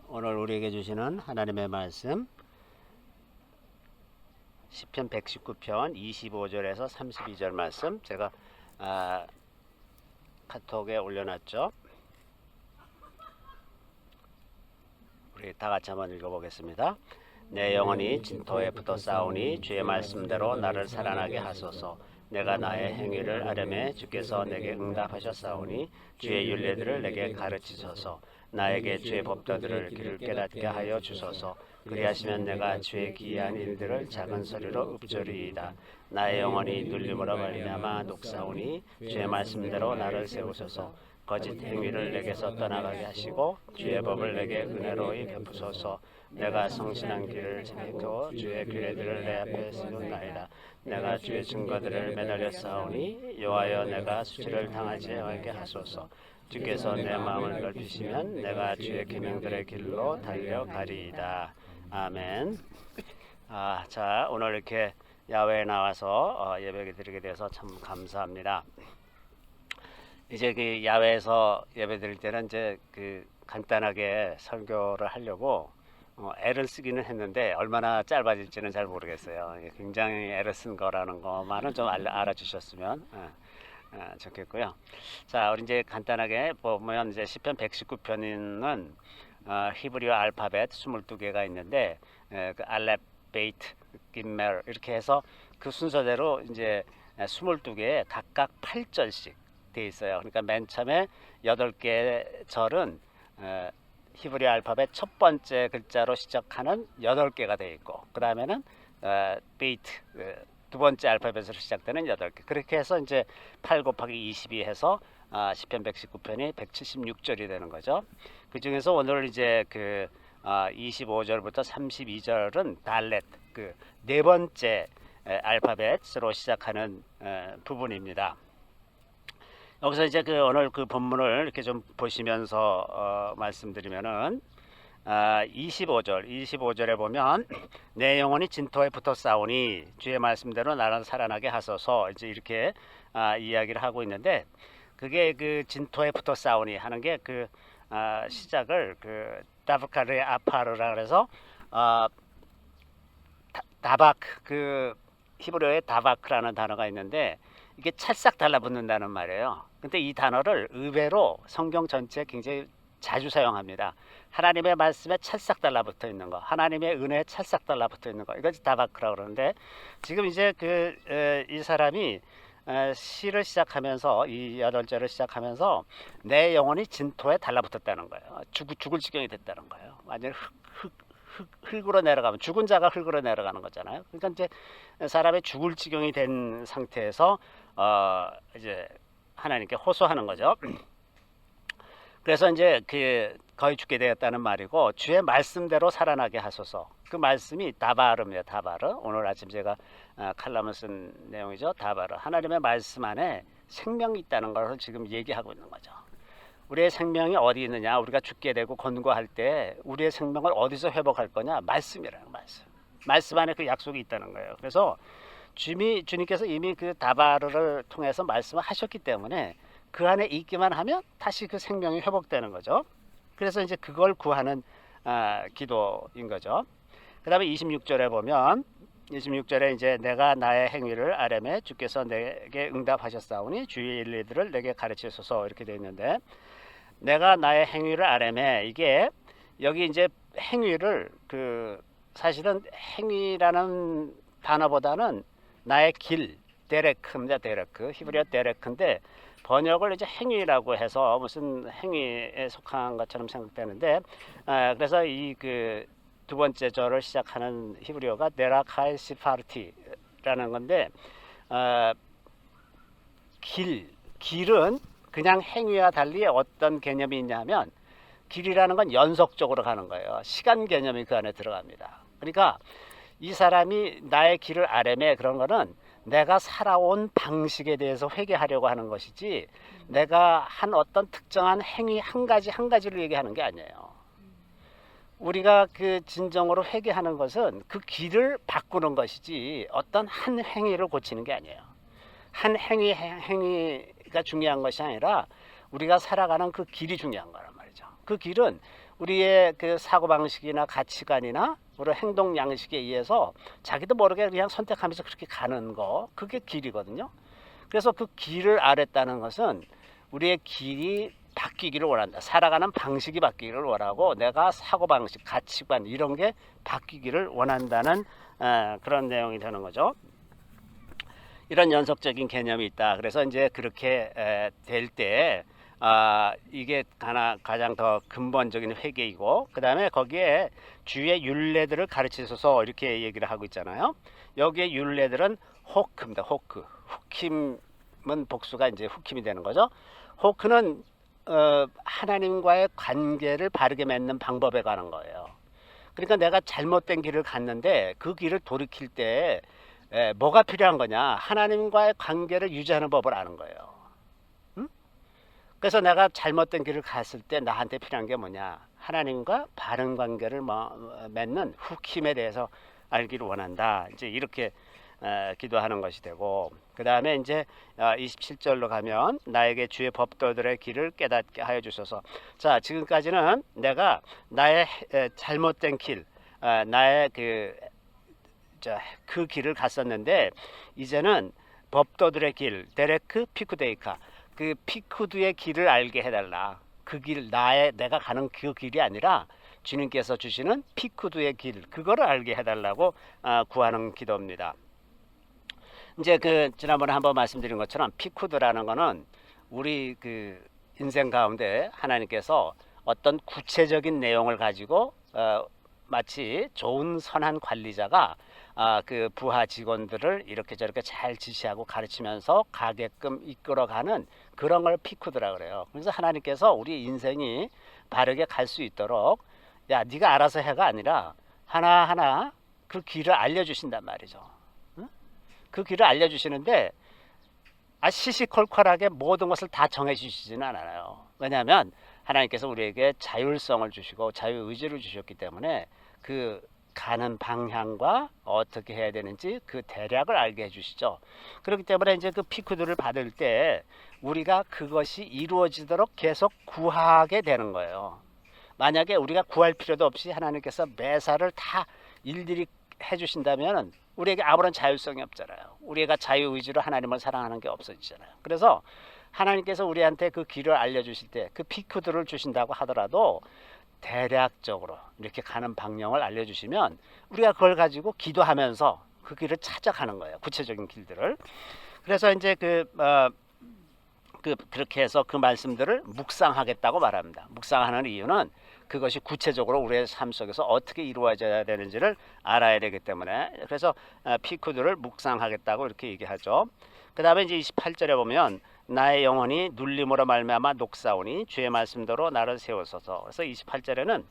오늘 우리에게 주시는 하나님의 말씀 시편 119편 25절에서 32절 말씀 제가 카톡에 올려놨죠. 우리 다 같이 한번 읽어보겠습니다. 내 영혼이 진토에 붙어 싸우니 주의 말씀대로 나를 살아나게 하소서. 내가 나의 행위를 아뢰매 주께서 내게 응답하셨사오니 주의 율례들을 내게 가르치소서. 나에게 주의 법도들을 길을 깨닫게 하여 주소서. 그리하시면 내가 주의 기이한 일들을 작은 소리로 읊조리이다. 나의 영혼이 눌림으로 말미암아 녹사오니 주의 말씀대로 나를 세우소서. 거짓 행위를 내게서 떠나가게 하시고 주의 법을 내게 은혜로이 베푸소서. 내가 성신한 길을 지키고 주의 규례들을 내 앞에 세운나이다. 내가 주의 증거들을 매달려 싸우니 여호와여 내가 수치를 당하지 않게 하소서. 주께서 내 마음을 넓히시면 내가 주의 계명들의 길로 달려가리이다. 아멘. 자, 오늘 이렇게 야외에 나와서 예배 드리게 돼서 참 감사합니다. 이제 그 야외에서 예배 드릴 때는 이제 그 간단하게 설교를 하려고 애를 쓰기는 했는데 얼마나 짧아질지는 잘 모르겠어요. 굉장히 애를 쓴 거라는 것만은 좀 알아주셨으면 좋겠고요. 자, 우리 이제 간단하게 보면 이제 시편 119편은 히브리어 알파벳 22개가 있는데 그 알렙, 베이트, 김멜 이렇게 해서 그 순서대로 이제 22개에 각각 8절씩 돼 있어요. 그러니까 맨 처음에 8개의 절은 히브리 알파벳 첫 번째 글자로 시작하는 8개가 돼 있고 그 다음에는 베이트 두 번째 알파벳으로 시작되는 8개 그렇게 해서 이제 8 곱하기 22 해서 시편 119편이 176절이 되는 거죠. 그 중에서 오늘 이제 그 25절부터 32절은 달렛 그 네 번째 알파벳으로 시작하는 부분입니다. 여기서 이제 그 오늘 그 본문을 이렇게 좀 보시면서 말씀드리면은 25절에 보면 내 영혼이 진토에 붙어 싸우니 주의 말씀대로 나를 살아나게 하소서 이제 이렇게 이야기를 하고 있는데 그게 그 진토에 붙어 싸우니 하는 게 그 시작을 그 다브카르의 아파르라 그래서 다박 그 히브리어에 다바크라는 단어가 있는데 이게 찰싹 달라붙는다는 말이에요. 근데 이 단어를 의외로 성경 전체에 굉장히 자주 사용합니다. 하나님의 말씀에 찰싹 달라붙어 있는 거, 하나님의 은혜에 찰싹 달라붙어 있는 거, 이것이 다바크라고 그러는데 지금 이제 이 사람이 시를 시작하면서 이 8절을 시작하면서 내 영혼이 진토에 달라붙었다는 거예요. 죽을 지경이 됐다는 거예요. 완전 흙으로 내려가면 죽은 자가 흙으로 내려가는 거잖아요. 그러니까 이제 사람이 죽을 지경이 된 상태에서 이제 하나님께 호소하는 거죠. 그래서 이제 그 거의 죽게 되었다는 말이고 주의 말씀대로 살아나게 하소서. 그 말씀이 다바르입니다. 다바르. 오늘 아침 제가 칼럼을 쓴 내용이죠. 다바르. 하나님의 말씀 안에 생명이 있다는 것을 지금 얘기하고 있는 거죠. 우리의 생명이 어디 있느냐? 우리가 죽게 되고 권고할 때 우리의 생명을 어디서 회복할 거냐? 말씀이라는 말씀. 말씀 안에 그 약속이 있다는 거예요. 그래서 주님께서 이미 그 다바르를 통해서 말씀을 하셨기 때문에 그 안에 있기만 하면 다시 그 생명이 회복되는 거죠. 그래서 이제 그걸 구하는 기도인 거죠. 그 다음에 26절에 보면 26절에 이제 내가 나의 행위를 아뢰매 주께서 내게 응답하셨사오니 주의 일들을 내게 가르치소서 이렇게 되어 있는데 내가 나의 행위를 아뢰매 이게 여기 이제 행위를 그 사실은 행위라는 단어보다는 나의 길 데레크입니다. 데레크 히브리어 데레크인데 번역을 이제 행위라고 해서 무슨 행위에 속한 것처럼 생각되는데 그래서 이 그 두 번째 절을 시작하는 히브리어가 데라카이 시파르티라는 건데 길은 그냥 행위와 달리 어떤 개념이 있냐면 길이라는 건 연속적으로 가는 거예요. 시간 개념이 그 안에 들어갑니다. 그러니까 이 사람이 나의 길을 아뢰매 그런 거는 내가 살아온 방식에 대해서 회개하려고 하는 것이지 내가 한 어떤 특정한 행위 한 가지를 얘기하는 게 아니에요. 우리가 그 진정으로 회개하는 것은 그 길을 바꾸는 것이지 어떤 한 행위를 고치는 게 아니에요. 한 행위가 중요한 것이 아니라 우리가 살아가는 그 길이 중요한 거란 말이죠. 그 길은 우리의 그 사고방식이나 가치관이나 우리 행동 양식에 의해서 자기도 모르게 그냥 선택하면서 그렇게 가는 거, 그게 길이거든요. 그래서 그 길을 알았다는 것은 우리의 길이 바뀌기를 원한다. 살아가는 방식이 바뀌기를 원하고 내가 사고방식, 가치관 이런 게 바뀌기를 원한다는 그런 내용이 되는 거죠. 이런 연속적인 개념이 있다. 그래서 이제 그렇게 될 때 이게 가장 더 근본적인 회개이고, 그 다음에 거기에 주의 율례들을 가르치소서 이렇게 얘기를 하고 있잖아요. 여기에 율례들은 호크입니다. 호크. 후킴은 복수가 이제 후킴이 되는 거죠. 호크는 하나님과의 관계를 바르게 맺는 방법에 관한 거예요. 그러니까 내가 잘못된 길을 갔는데 그 길을 돌이킬 때 뭐가 필요한 거냐? 하나님과의 관계를 유지하는 법을 아는 거예요. 응? 그래서 내가 잘못된 길을 갔을 때 나한테 필요한 게 뭐냐? 하나님과 바른 관계를 맺는 후킴에 대해서 알기를 원한다. 이제 이렇게 기도하는 것이 되고, 그 다음에 이제 27절로 가면 나에게 주의 법도들의 길을 깨닫게 하여 주소서. 자, 지금까지는 내가 나의 잘못된 길, 나의 그 길을 갔었는데, 이제는 법도들의 길, 데레크 피쿠데이카, 그 피쿠드의 길을 알게 해달라. 그 길, 내가 가는 그 길이 아니라 주님께서 주시는 피쿠드의 길, 그거를 알게 해달라고 구하는 기도입니다. 이제 지난번에 한번 말씀드린 것처럼 피쿠드라는 거는 우리 인생 가운데 하나님께서 어떤 구체적인 내용을 가지고 마치 좋은 선한 관리자가 그 부하 직원들을 이렇게 저렇게 잘 지시하고 가르치면서 가게끔 이끌어가는 그런 걸 피쿠드라 그래요. 그래서 하나님께서 우리 인생이 바르게 갈 수 있도록 야, 네가 알아서 해가 아니라 하나하나 그 길을 알려주신단 말이죠. 그 길을 알려주시는데 시시콜콜하게 모든 것을 다 정해주시지는 않아요. 왜냐하면 하나님께서 우리에게 자율성을 주시고 자유의지를 주셨기 때문에 그 가는 방향과 어떻게 해야 되는지 그 대략을 알게 해주시죠. 그렇기 때문에 이제 그 피크들을 받을 때 우리가 그것이 이루어지도록 계속 구하게 되는 거예요. 만약에 우리가 구할 필요도 없이 하나님께서 매사를 다 일일이 해주신다면 우리에게 아무런 자율성이 없잖아요. 우리가 자유의지로 하나님을 사랑하는 게 없어지잖아요. 그래서 하나님께서 우리한테 그 길을 알려주실 때 그 피크들을 주신다고 하더라도 대략적으로 이렇게 가는 방향을 알려주시면 우리가 그걸 가지고 기도하면서 그 길을 찾아가는 거예요. 구체적인 길들을. 그래서 이제 그렇게 해서 그 말씀들을 묵상하겠다고 말합니다. 묵상하는 이유는 그것이 구체적으로 우리의 삶 속에서 어떻게 이루어져야 되는지를 알아야 되기 때문에, 그래서 피크들을 묵상하겠다고 이렇게 얘기하죠. 그 다음에 이제 28절에 보면 나의 영혼이 눌림으로 말미암아 녹사오니 주의 말씀대로 나를 세우소서. 그래서 28절에는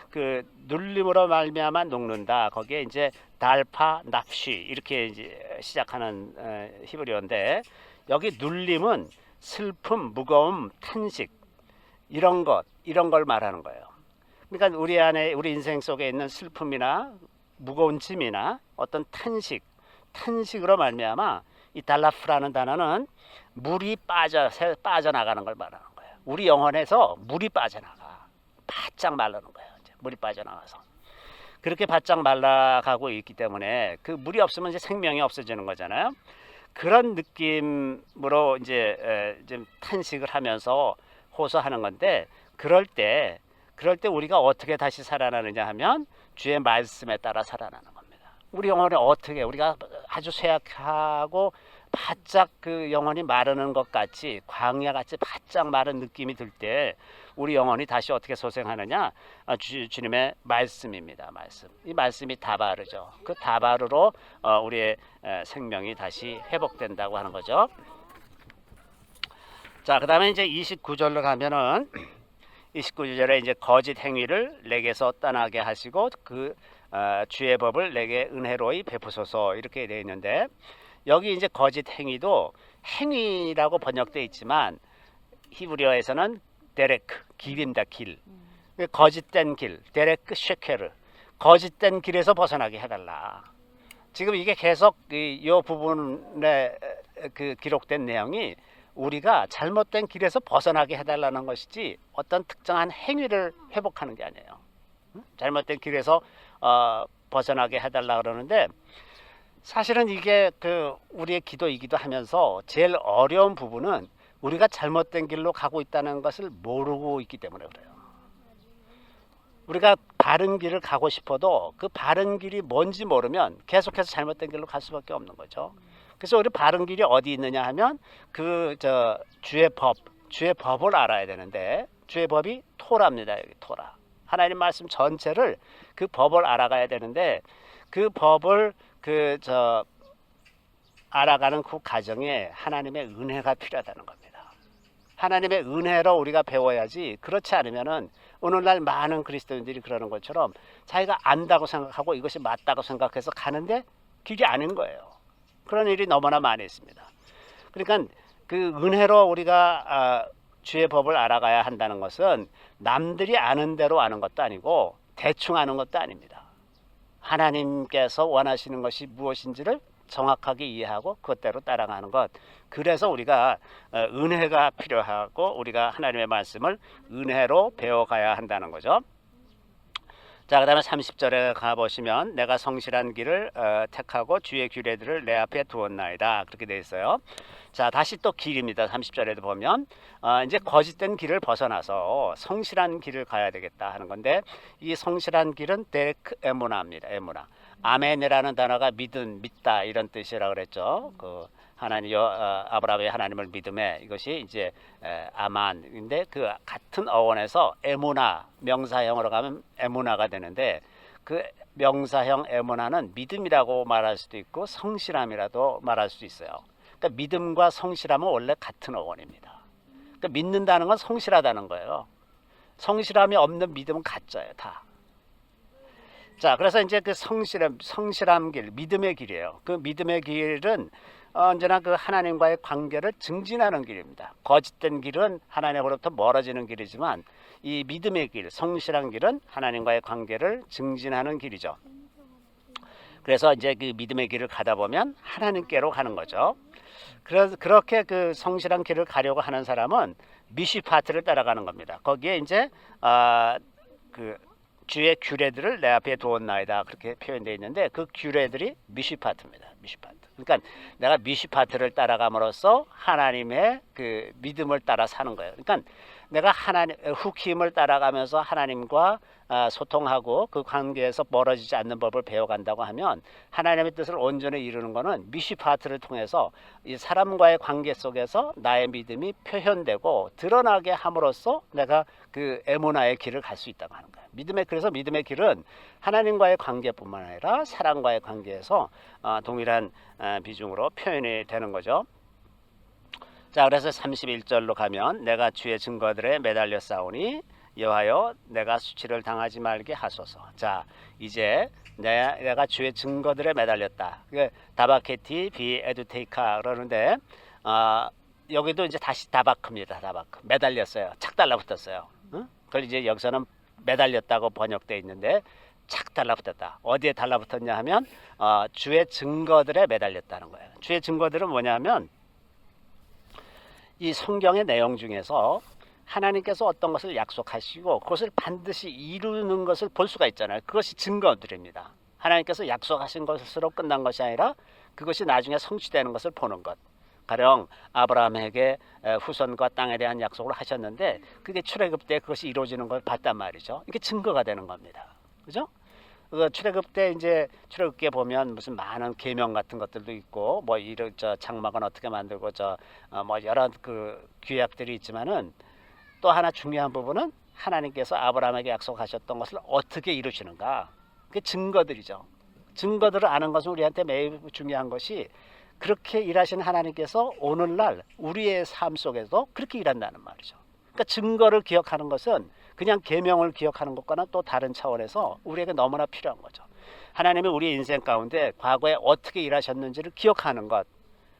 그 눌림으로 말미암아 녹는다. 거기에 이제 달파 납쉬 이렇게 이제 시작하는 히브리어인데, 여기 눌림은 슬픔, 무거움, 탄식 이런 걸 말하는 거예요. 그러니까 우리 안에 우리 인생 속에 있는 슬픔이나 무거운 짐이나 어떤 탄식으로 말미암아 이 달라프라는 단어는 물이 빠져나가는 걸 말하는 거예요. 우리 영혼에서 물이 빠져나가 바짝 마르는 거예요. 이제 물이 빠져나가서 그렇게 바짝 말라가고 있기 때문에 그 물이 없으면 이제 생명이 없어지는 거잖아요. 그런 느낌으로 이제 좀 탄식을 하면서 호소하는 건데, 그럴 때 우리가 어떻게 다시 살아나느냐 하면 주의 말씀에 따라 살아나는 겁니다. 우리 영혼이 어떻게, 우리가 아주 쇠약하고 바짝 그 영혼이 마르는 것 같이 광야같이 바짝 마른 느낌이 들 때 우리 영혼이 다시 어떻게 소생하느냐, 주님의 말씀입니다. 이 말씀이 다바르죠. 그 다바르로 우리의 생명이 다시 회복된다고 하는 거죠. 자, 그 다음에 이제 29절로 가면은 29절에 이제 거짓 행위를 내게서 떠나게 하시고 그 주의 법을 내게 은혜로이 베푸소서 이렇게 되어 있는데, 여기 이제 거짓 행위도 행위라고 번역되어 있지만 히브리어에서는 데레크, 길입니다. 길. 거짓된 길, 데레크 쉐케르, 거짓된 길에서 벗어나게 해달라. 지금 이게 계속 이 부분에 그 기록된 내용이 우리가 잘못된 길에서 벗어나게 해달라는 것이지 어떤 특정한 행위를 회복하는 게 아니에요. 잘못된 길에서 벗어나게 해달라 그러는데, 사실은 이게 우리의 기도이기도 하면서 제일 어려운 부분은 우리가 잘못된 길로 가고 있다는 것을 모르고 있기 때문에 그래요. 우리가 바른 길을 가고 싶어도 그 바른 길이 뭔지 모르면 계속해서 잘못된 길로 갈 수밖에 없는 거죠. 그래서 우리 바른 길이 어디 있느냐 하면 주의 법을 알아야 되는데, 주의 법이 토라입니다. 여기 토라. 하나님 말씀 전체를 그 법을 알아가야 되는데, 그 법을 알아가는 그 과정에 하나님의 은혜가 필요하다는 겁니다. 하나님의 은혜로 우리가 배워야지, 그렇지 않으면은 오늘날 많은 그리스도인들이 그러는 것처럼 자기가 안다고 생각하고 이것이 맞다고 생각해서 가는데 길이 아닌 거예요. 그런 일이 너무나 많이 있습니다. 그러니까 그 은혜로 우리가 주의 법을 알아가야 한다는 것은 남들이 아는 대로 아는 것도 아니고 대충 아는 것도 아닙니다. 하나님께서 원하시는 것이 무엇인지를 정확하게 이해하고 그것대로 따라가는 것. 그래서 우리가 은혜가 필요하고 우리가 하나님의 말씀을 은혜로 배워가야 한다는 거죠. 자, 그 다음에 30절에 가보시면 내가 성실한 길을 택하고 주의 규례들을 내 앞에 두었나이다, 그렇게 되어 있어요. 자, 다시 또 길입니다. 30절에도 보면 이제 거짓된 길을 벗어나서 성실한 길을 가야 되겠다 하는 건데, 이 성실한 길은 데크 에무나입니다. 에무나. 아멘이라는 단어가 믿다 이런 뜻이라고 그랬죠. 아브라함의 하나님을 믿음에, 이것이 이제 아만인데 그 같은 어원에서 에무나, 명사형으로 가면 에무나가 되는데, 그 명사형 에무나는 믿음이라고 말할 수도 있고 성실함이라도 말할 수 있어요. 그러니까 믿음과 성실함은 원래 같은 어원입니다. 그러니까 믿는다는 건 성실하다는 거예요. 성실함이 없는 믿음은 가짜예요, 다. 자, 그래서 이제 그 성실함 길, 믿음의 길이에요. 그 믿음의 길은 언제나 그 하나님과의 관계를 증진하는 길입니다. 거짓된 길은 하나님으로부터 멀어지는 길이지만, 이 믿음의 길, 성실한 길은 하나님과의 관계를 증진하는 길이죠. 그래서 이제 그 믿음의 길을 가다 보면 하나님께로 가는 거죠. 그래서 그렇게 그 성실한 길을 가려고 하는 사람은 미시파트를 따라가는 겁니다. 거기에 이제 주의 규례들을 내 앞에 두었나이다, 그렇게 표현되어 있는데, 그 규례들이 미시파트입니다. 미시파트. 그러니까 내가 미시파트를 따라감으로써 하나님의 그 믿음을 따라 사는 거예요. 그러니까 내가 후킴을 따라가면서 하나님과 소통하고 그 관계에서 멀어지지 않는 법을 배워간다고 하면, 하나님의 뜻을 온전히 이루는 것은 미시파트를 통해서 이 사람과의 관계 속에서 나의 믿음이 표현되고 드러나게 함으로써 내가 그 에모나의 길을 갈 수 있다고 하는 거예요. 그래서 믿음의 길은 하나님과의 관계뿐만 아니라 사람과의 관계에서 동일한 비중으로 표현이 되는 거죠. 자, 그래서 31절로 가면 내가 주의 증거들에 매달려 싸우니 여호와여 내가 수치를 당하지 말게 하소서. 자, 이제 내가 주의 증거들에 매달렸다. 다바케티 비 에두테이카 그러는데, 여기도 이제 다시 다바크입니다. 다바크. 매달렸어요. 착 달라붙었어요. 그걸 이제 여기서는 매달렸다고 번역되어 있는데, 착 달라붙었다. 어디에 달라붙었냐 하면 주의 증거들에 매달렸다는 거예요. 주의 증거들은 뭐냐면, 이 성경의 내용 중에서 하나님께서 어떤 것을 약속하시고 그것을 반드시 이루는 것을 볼 수가 있잖아요. 그것이 증거들입니다. 하나님께서 약속하신 것으로 끝난 것이 아니라 그것이 나중에 성취되는 것을 보는 것. 가령 아브라함에게 후손과 땅에 대한 약속을 하셨는데 그게 출애굽 때 그것이 이루어지는 걸 봤단 말이죠. 이게 증거가 되는 겁니다. 그죠? 출애굽 때 이제 출애굽기에 보면 무슨 많은 계명 같은 것들도 있고, 뭐 이런 장막은 어떻게 만들고 뭐 여러 그 규약들이 있지만은, 또 하나 중요한 부분은 하나님께서 아브라함에게 약속하셨던 것을 어떻게 이루시는가. 그게 증거들이죠. 증거들을 아는 것은 우리한테 매우 중요한 것이, 그렇게 일하시는 하나님께서 오늘날 우리의 삶 속에서 그렇게 일한다는 말이죠. 그러니까 증거를 기억하는 것은 그냥 계명을 기억하는 것과는 또 다른 차원에서 우리에게 너무나 필요한 거죠. 하나님이 우리 인생 가운데 과거에 어떻게 일하셨는지를 기억하는 것.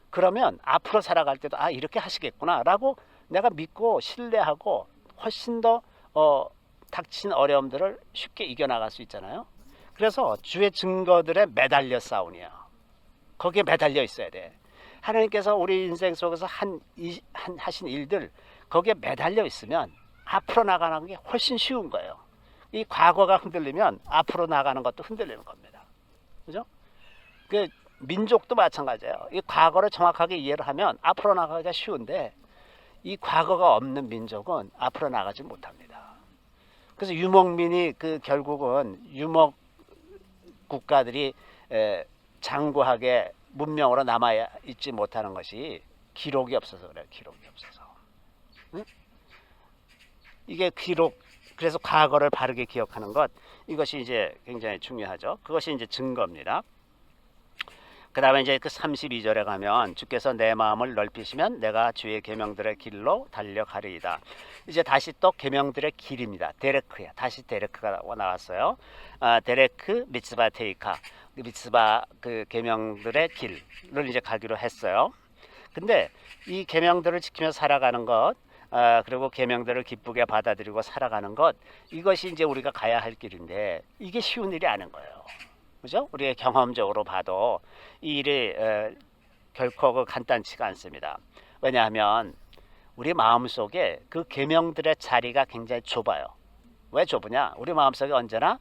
그러면 앞으로 살아갈 때도 이렇게 하시겠구나 라고 내가 믿고 신뢰하고 훨씬 더 닥친 어려움들을 쉽게 이겨나갈 수 있잖아요. 그래서 주의 증거들에 매달려 싸우니요. 거기에 매달려 있어야 돼. 하나님께서 우리 인생 속에서 하신 일들 거기에 매달려 있으면 앞으로 나가는 게 훨씬 쉬운 거예요. 이 과거가 흔들리면 앞으로 나가는 것도 흔들리는 겁니다. 그죠? 그 민족도 마찬가지예요. 이 과거를 정확하게 이해를 하면 앞으로 나가기가 쉬운데 이 과거가 없는 민족은 앞으로 나가지 못합니다. 그래서 유목민이 그 결국은 유목 국가들이 장구하게 문명으로 남아 있지 못하는 것이 기록이 없어서 그래요. 기록이 없어서. 응? 이게 기록, 그래서 과거를 바르게 기억하는 것, 이것이 이제 굉장히 중요하죠. 그것이 이제 증거입니다. 그 다음에 이제 그 32절에 가면 주께서 내 마음을 넓히시면 내가 주의 계명들의 길로 달려가리이다. 이제 다시 또 계명들의 길입니다. 데레크야. 다시 데레크가 나왔어요. 데레크 미츠바 테이카. 미츠바 그 계명들의 길을 이제 가기로 했어요. 근데 이 계명들을 지키며 살아가는 것, 그리고 계명들을 기쁘게 받아들이고 살아가는 것, 이것이 이제 우리가 가야 할 길인데 이게 쉬운 일이 아닌 거예요. 그죠? 우리의 경험적으로 봐도 이 일이 결코 간단치가 않습니다. 왜냐하면 우리 마음속에 그 계명들의 자리가 굉장히 좁아요. 왜 좁으냐? 우리 마음속에 언제나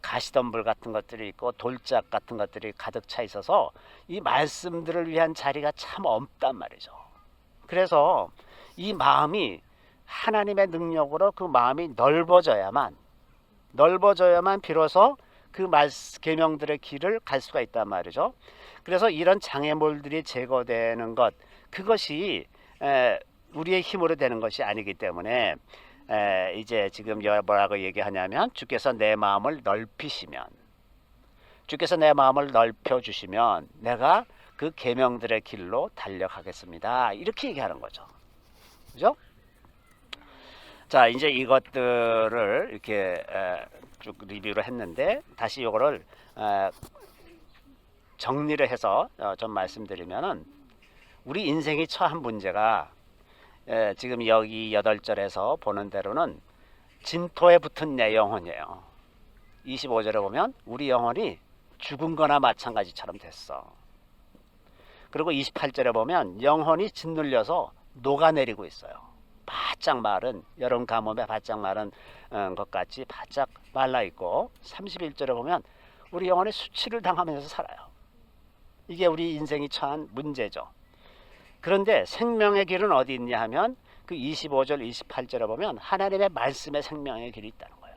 가시덤불 같은 것들이 있고 돌짝 같은 것들이 가득 차 있어서 이 말씀들을 위한 자리가 참 없단 말이죠. 그래서 이 마음이 하나님의 능력으로 그 마음이 넓어져야만 비로소 그 계명들의 길을 갈 수가 있단 말이죠. 그래서 이런 장애물들이 제거되는 것, 그것이 우리의 힘으로 되는 것이 아니기 때문에 이제 지금 뭐라고 얘기하냐면 주께서 내 마음을 넓히시면, 주께서 내 마음을 넓혀주시면 내가 그 계명들의 길로 달려가겠습니다. 이렇게 얘기하는 거죠. 그죠? 자, 이제 이것들을 이렇게 쭉 리뷰를 했는데 다시 이거를 정리를 해서 좀 말씀드리면은 우리 인생이 처한 문제가 지금 여기 8절에서 보는 대로는 진토에 붙은 내 영혼이에요. 25절에 보면 우리 영혼이 죽은 거나 마찬가지처럼 됐어. 그리고 28절에 보면 영혼이 짓눌려서 녹아내리고 있어요. 바짝 마른, 여름 가뭄에 바짝 마른 것 같이 바짝 말라 있고, 31절에 보면 우리 영혼이 수치를 당하면서 살아요. 이게 우리 인생이 처한 문제죠. 그런데 생명의 길은 어디 있냐 하면 그 25절 28절에 보면 하나님의 말씀의 생명의 길이 있다는 거예요.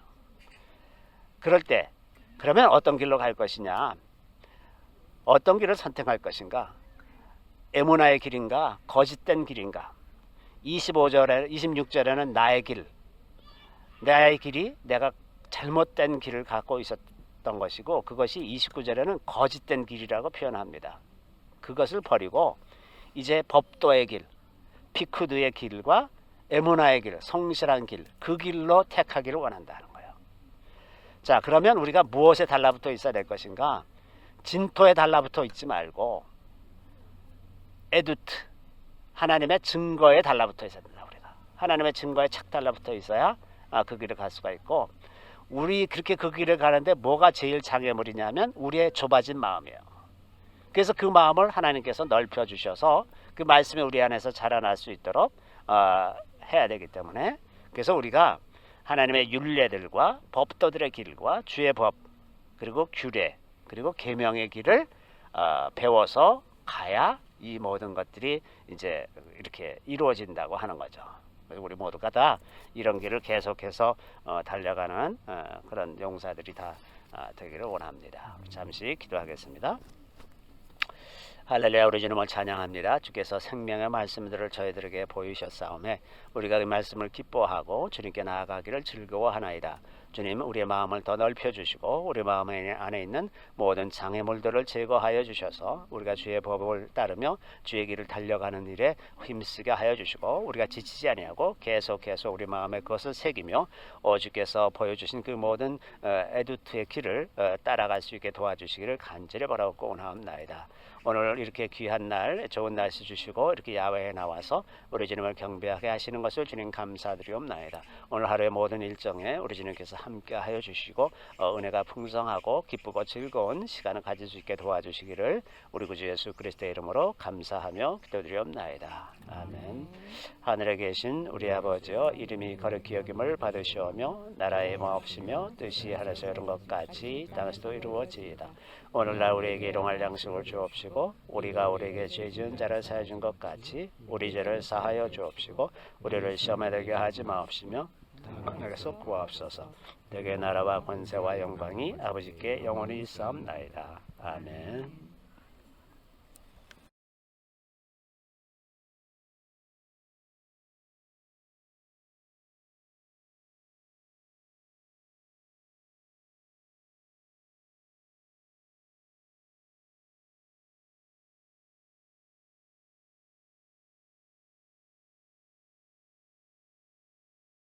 그럴 때 그러면 어떤 길로 갈 것이냐, 어떤 길을 선택할 것인가, 에모나의 길인가 거짓된 길인가. 26절에는 나의 길이 내가 잘못된 길을 갖고 있었던 것이고, 그것이 29절에는 거짓된 길이라고 표현합니다. 그것을 버리고 이제 법도의 길, 피크드의 길과 에모나의 길, 성실한 길, 그 길로 택하기를 원한다는 거예요. 자, 그러면 우리가 무엇에 달라붙어 있어야 될 것인가? 진토에 달라붙어 있지 말고 에두트, 하나님의 증거에 달라붙어 있어야 된다. 우리가 하나님의 증거에 착 달라붙어 있어야 그 길을 갈 수가 있고, 우리 그렇게 그 길을 가는데 뭐가 제일 장애물이냐면 우리의 좁아진 마음이에요. 그래서 그 마음을 하나님께서 넓혀 주셔서 그 말씀이 우리 안에서 자라날 수 있도록 해야 되기 때문에, 그래서 우리가 하나님의 율례들과 법도들의 길과 주의 법, 그리고 규례, 그리고 계명의 길을 배워서 가야 이 모든 것들이 이제 이렇게 이루어진다고 하는 거죠. 우리 모두가 다 이런 길을 계속해서 달려가는 그런 용사들이 다 되기를 원합니다. 잠시 기도하겠습니다. 할렐루야. 우리 주님을 찬양합니다. 주께서 생명의 말씀들을 저희들에게 보이셨사오매 우리가 그 말씀을 기뻐하고 주님께 나아가기를 즐거워하나이다. 주님, 우리의 마음을 더 넓혀주시고 우리 마음 안에 있는 모든 장애물들을 제거하여 주셔서 우리가 주의 법을 따르며 주의 길을 달려가는 일에 힘쓰게 하여 주시고, 우리가 지치지 아니하고 계속해서 우리 마음에 그것을 새기며 주께서 보여주신 그 모든 에두트의 길을 따라갈 수 있게 도와주시기를 간절히 바라고 원하옵나이다. 오늘 이렇게 귀한 날, 좋은 날씨 주시고 이렇게 야외에 나와서 우리 주님을 경배하게 하시는 것을 주님 감사드리옵나이다. 오늘 하루의 모든 일정에 우리 주님께서 함께 하여 주시고 은혜가 풍성하고 기쁘고 즐거운 시간을 가질 수 있게 도와주시기를 우리 구주 예수 그리스도의 이름으로 감사하며 기도드리옵나이다. 아멘. 하늘에 계신 우리 아버지여, 이름이 거룩히 여김을 받으시오며 나라의 마옵시며 뜻이 하늘에서 이룬 것 같이 땅에서도 이루어지이다. 오늘날 우리에게 일용할 양식을 주옵시고 우리가 우리에게 죄 지은 자를 사하여 준 것 같이 우리 죄를 사하여 주옵시고 우리를 시험에 들게 하지 마옵시며 악에서 구하옵소서. 내게 나라와 권세와 영광이 아버지께 영원히 있사옵나이다. 아멘.